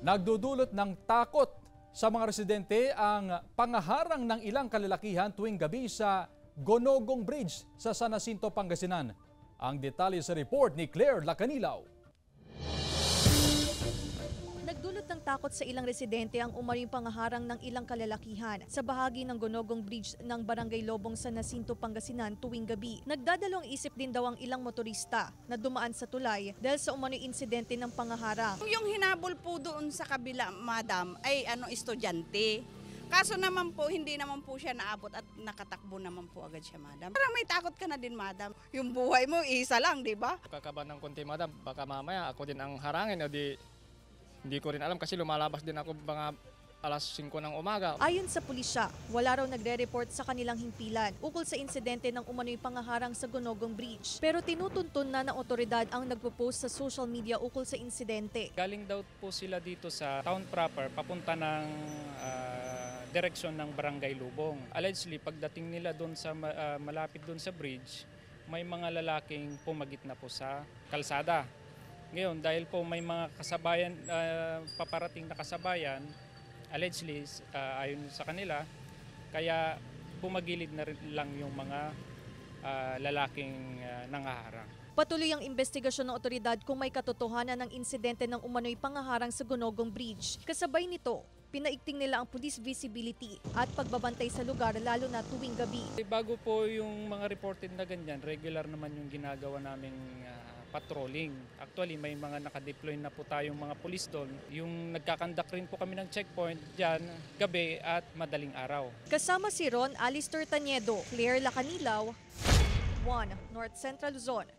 Nagdudulot ng takot sa mga residente ang pangaharang ng ilang kalalakihan tuwing gabi sa Gonogong Bridge sa San Jacinto, Pangasinan. Ang detalye sa report ni Claire Lacanilaw. Nagdulot ng takot sa ilang residente ang umaring pangaharang ng ilang kalalakihan sa bahagi ng Gonogong Bridge ng Barangay Lobong, San Jacinto, Pangasinan tuwing gabi. Nagdadalawang isip din daw ang ilang motorista na dumaan sa tulay dahil sa umano'y insidente ng pangaharang. Yung hinabol po doon sa kabila, madam, ay estudyante. Kaso naman po, hindi naman po siya naabot at nakatakbo naman po agad siya, madam. Parang may takot ka na din, madam. Yung buhay mo, isa lang, di ba? Kakaba ng konti, madam. Baka mamaya ako din ang harangin o hindi ko rin alam kasi lumalabas din ako mga alas 5 ng umaga. Ayon sa pulisya, wala raw nagre-report sa kanilang himpilan ukol sa insidente ng umano'y pangaharang sa Gonogong Bridge. Pero tinutuntun na ng otoridad ang nagpo-post sa social media ukol sa insidente. Galing daw po sila dito sa town proper papunta ng direksyon ng Barangay Lubong. Allegedly, pagdating nila doon sa malapit doon sa bridge, may mga lalaking pumagit na po sa kalsada. Ngayon, dahil po may mga kasabayan, paparating na kasabayan, allegedly, ayon sa kanila, kaya pumagilid na rin lang yung mga lalaking nangaharang. Patuloy ang investigasyon ng otoridad kung may katotohanan ng insidente ng umano'y pangaharang sa Gonogong Bridge. Kasabay nito, pinaigting nila ang police visibility at pagbabantay sa lugar lalo na tuwing gabi. Bago po yung mga reported na ganyan, regular naman yung ginagawa naming patrolling. Actually, may mga nakadeploy na po tayong mga police doon. Yung nagkakandak rin po kami ng checkpoint dyan, gabi at madaling araw. Kasama si Ron Alister Taniedo, Claire Lacanilaw, 1 North Central Luzon.